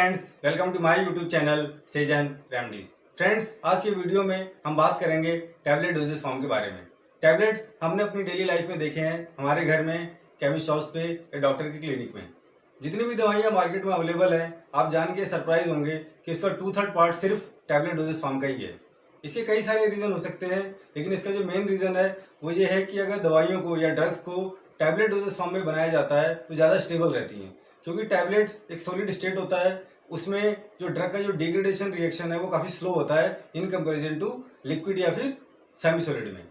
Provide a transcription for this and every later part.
Friends, welcome to my YouTube channel सेजन remedies. Friends, आज के वीडियो में हम बात करेंगे टैबलेट डोजेस फॉर्म के बारे में। टैबलेट्स हमने अपनी डेली लाइफ में देखे हैं, हमारे घर में, केमिस्ट शॉप्स पे या डॉक्टर की क्लिनिक में। जितनी भी दवाइयाँ मार्केट में अवेलेबल हैं, आप जान के सरप्राइज होंगे कि इसका 2/3 पार्ट सिर्फ टैबलेट डोजेस फॉर्म का ही है। इसके कई सारे रीज़न हो सकते हैं, लेकिन इसका जो मेन रीज़न है वो ये है कि अगर दवाइयों को या ड्रग्स को टैबलेट डोजेस फॉर्म में बनाया जाता है तो ज़्यादा स्टेबल रहती हैं, क्योंकि टैबलेट्स एक सॉलिड स्टेट होता है, उसमें जो ड्रग का जो डिग्रेडेशन रिएक्शन है वो काफ़ी स्लो होता है इन कंपैरिजन टू लिक्विड या फिर सेमी सॉलिड में।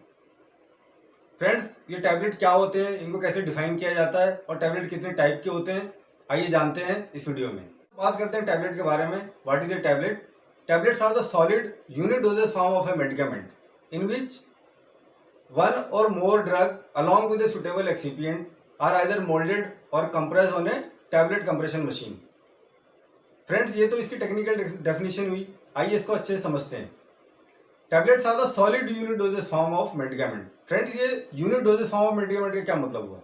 फ्रेंड्स, ये टैबलेट क्या होते हैं, इनको कैसे डिफाइन किया जाता है और टैबलेट कितने टाइप के होते हैं, आइए जानते हैं इस वीडियो में। बात करते हैं टैबलेट के बारे में। What is a tablet? Tablets are the solid unit dosage form of a medicament in which one or more drug along with a suitable excipient are either molded or compressed on a tablet compression machine. Friends, ये तो इसकी technical definition हुई, आइए इसको अच्छे से समझते हैं। Tablets are the solid unit dosage form of medicament. Friends, ये unit dosage form of medicament का क्या मतलब हुआ?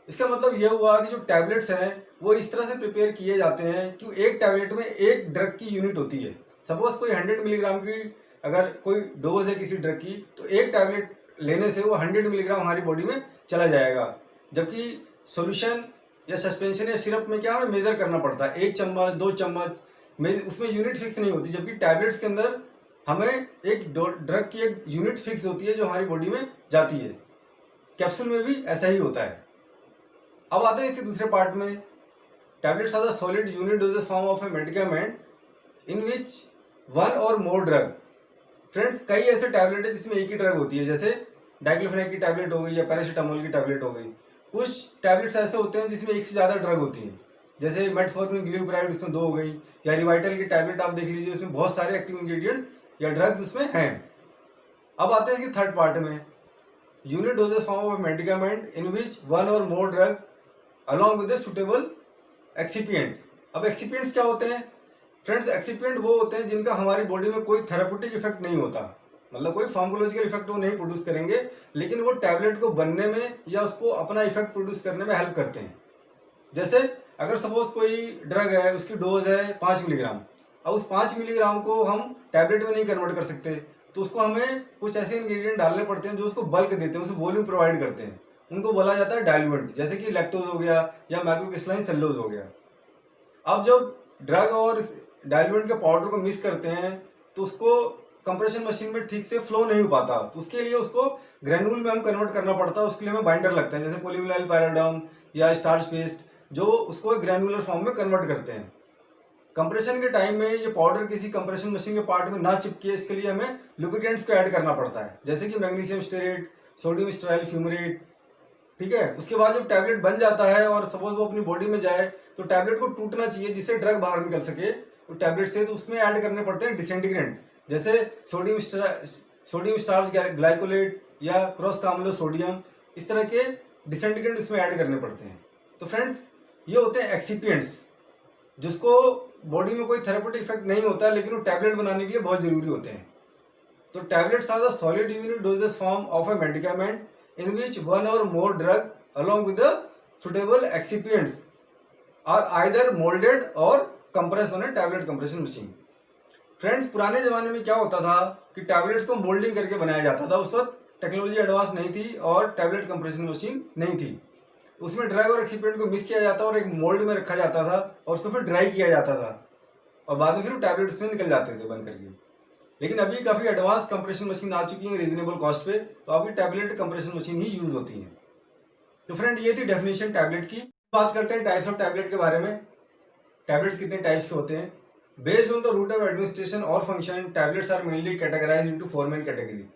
इसका मतलब यह हुआ कि जो टैबलेट्स हैं वो इस तरह से प्रिपेयर किए जाते हैं कि एक टैबलेट में एक ड्रग की यूनिट होती है। सपोज कोई 100 मिलीग्राम की अगर कोई डोज है किसी ड्रग की, तो एक टैबलेट लेने से वो 100 मिलीग्राम हमारी बॉडी में चला जाएगा। जबकि सॉल्यूशन या सस्पेंशन या सिरप में क्या हमें मेजर करना पड़ता है, 1 चम्मच 2 चम्मच, उसमें यूनिट फिक्स नहीं होती। जबकि टैबलेट्स के अंदर हमें एक ड्रग की एक यूनिट फिक्स होती है जो हमारी बॉडी में जाती है। कैप्सूल में भी ऐसा ही होता है। अब आते हैं इसके दूसरे पार्ट में। Tablets are the solid unit dosage form of a medicament in which one और मोर ड्रग। फ्रेंड्स, कई ऐसे टैबलेट है जिसमें एक ही ड्रग होती है, जैसे डाइक्लोफेनाक की टैबलेट हो गई या पैरासीटामोल की टैबलेट हो गई। कुछ टैबलेट्स ऐसे होते हैं जिसमें एक से ज़्यादा ड्रग होती हैं, जैसे मेटफॉर्मिन ग्लूप्राइड, उसमें 2 हो गई, या रिवाइटल की टैबलेट आप देख लीजिए, उसमें बहुत सारे एक्टिव इंग्रेडिएंट या ड्रग्स उसमें हैं। अब आते हैं कि थर्ड पार्ट में, unit dosage form of medicament in which one और more drug along with suitable excipient. अब एक्सिपिएंट्स क्या होते हैं? फ्रेंड्स, एक्सिपिएंट वो होते हैं जिनका हमारी बॉडी में कोई थेराप्यूटिक इफेक्ट नहीं होता, मतलब कोई फार्माकोलॉजिकल इफेक्ट वो नहीं प्रोड्यूस करेंगे, लेकिन वो टैबलेट को बनने में या उसको अपना इफेक्ट प्रोड्यूस करने में हेल्प करते हैं। जैसे अगर सपोज कोई ड्रग है, उसकी डोज है 5 मिलीग्राम, अब उस 5 मिलीग्राम को हम टैबलेट में नहीं कन्वर्ट कर सकते, तो उसको हमें कुछ ऐसे इंग्रेडिएंट डालने पड़ते हैं जो उसको बल्क देते हैं, उसे वॉल्यूम प्रोवाइड करते हैं। उनको बोला जाता है डाइल्यूएंट, जैसे कि लैक्टोज हो गया या माइक्रोक्रिस्टलाइन सेलुलोज हो गया। अब जब ड्रग और डाइल्यूएंट के पाउडर को मिक्स करते हैं तो उसको कंप्रेशन मशीन में ठीक से फ्लो नहीं हो पाता, तो उसके लिए उसको ग्रेन्यूल में हम कन्वर्ट करना पड़ता है। उसके लिए हमें बाइंडर लगता है, जैसे पॉलीविनाइल पैराडाउन या स्टार्च पेस्ट, जो उसको ग्रेन्युलर फॉर्म में कन्वर्ट करते हैं। कंप्रेशन के टाइम में ये पाउडर किसी कंप्रेशन मशीन के पार्ट में ना चिपके, इसके लिए हमें लुब्रिकेंट्स को ऐड करना पड़ता है, जैसे कि magnesium stearate, sodium sterile fumarate. ठीक है, उसके बाद जब टैबलेट बन जाता है और सपोज वो अपनी बॉडी में जाए तो टैबलेट को टूटना चाहिए जिससे ड्रग बाहर निकल सके तो टैबलेट से, तो उसमें ऐड करने पड़ते हैं डिसइंटीग्रेंट, जैसे सोडियम स्टार्च ग्लाइकोलेट या क्रॉस कामलो सोडियम, इस तरह के डिसइंटीग्रेंट उसमें ऐड करने पड़ते हैं। तो फ्रेंड्स, ये होते हैं एक्सिपिएंट्स, जिसको बॉडी में कोई थेराप्यूटिक इफेक्ट नहीं होता, लेकिन वो टैबलेट बनाने के लिए बहुत जरूरी होते हैं। तो tablets are the solid unit dosage form of a medicament in which one or more drug along with the suitable excipients are either molded or compressed on a tablet compression machine. Friends, पुराने ज़माने में क्या होता था कि tablets को moulding करके बनाया जाता था। उस वक्त टेक्नोलॉजी एडवांस नहीं थी और टैबलेट कंप्रेशन मशीन नहीं थी। उसमें ड्रग और एक्सिपिएंट को मिक्स किया जाता और एक मोल्ड में रखा जाता था और उसको फिर ड्राई किया जाता था और बाद में फिर टैबलेट्स में निकल जाते थे बंद करके। लेकिन अभी काफ़ी एडवांस कंप्रेशन मशीन आ चुकी है रीजनेबल कॉस्ट पे, तो अभी टैबलेट कंप्रेशन मशीन ही यूज़ होती है। तो फ्रेंड, ये थी डेफिनेशन टैबलेट की। बात करते हैं टाइप्स ऑफ टैबलेट के बारे में। टैबलेट्स कितने टाइप्स के होते हैं? Based on the route of administration और function, tablets are mainly categorize into 4 main categories.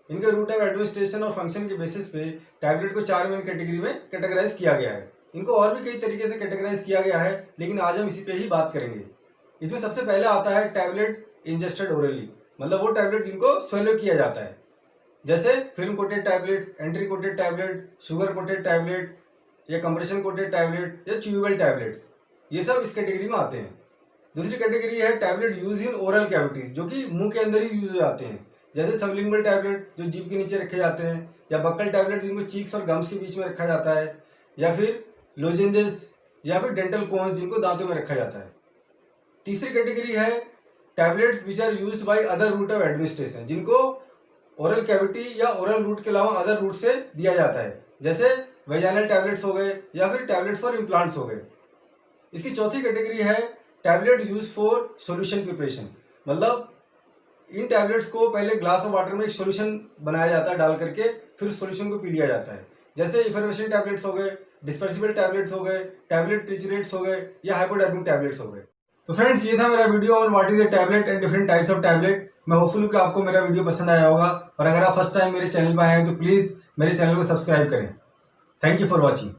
इनके रूट ऑफ एडमिनिस्ट्रेशन और फंक्शन के बेसिस पे टैबलेट को 4 मेन कैटेगरी में कैटेगराइज किया गया है। इनको और भी कई तरीके से कैटेगराइज किया गया है, लेकिन आज हम इसी पे ही बात करेंगे। इसमें सबसे पहले आता है टैबलेट इंजेस्टेड ओरली, मतलब वो टैबलेट जिनको स्वेलो किया जाता है, जैसे film coated tablet, entry coated tablet, sugar coated tablet या कंप्रेशन कोटेड टैबलेट या च्यूएबल टैबलेट्स, ये सब इस कैटेगरी में आते हैं। दूसरी कैटेगरी है tablet use in oral cavities, जो कि मुंह के अंदर ही यूज हो जाते हैं, जैसे सबलिंगुअल टैबलेट जो जीभ के नीचे रखे जाते हैं, या बक्कल टैबलेट जिनको चीक्स और गम्स के बीच में रखा जाता है, या फिर लोजेंजेस या फिर डेंटल कोन्स जिनको दांतों में रखा जाता है। तीसरी कैटेगरी है tablets which are used by other route of administration, जिनको ओरल कैविटी या ओरल रूट के अलावा अदर रूट से दिया जाता है, जैसे वेजाइनल टैबलेट्स हो गए या फिर टैबलेट्स फॉर इम्प्लांट्स हो गए। इसकी चौथी कैटेगरी है tablet use for solution preparation, मतलब इन टैबलेट्स को पहले ग्लास ऑफ वाटर में एक सॉल्यूशन बनाया जाता है डाल करके, फिर उस सॉल्यूशन को पी लिया जाता है, जैसे इफरवेशन टैबलेट्स हो गए, डिस्पर्सिबल टैबलेट्स हो गए, टैबलेट ट्रिचरेट्स हो गए या हाइपोडर्मिक टैबलेट्स हो गए। तो फ्रेंड्स, ये था मेरा video on what is a tablet and different types of tablet. मैं होपफुल कि आपको मेरा वीडियो पसंद आया होगा, और अगर आप फर्स्ट टाइम मेरे चैनल पर आए हैं तो प्लीज़ मेरे चैनल को सब्सक्राइब करें। Thank you for watching.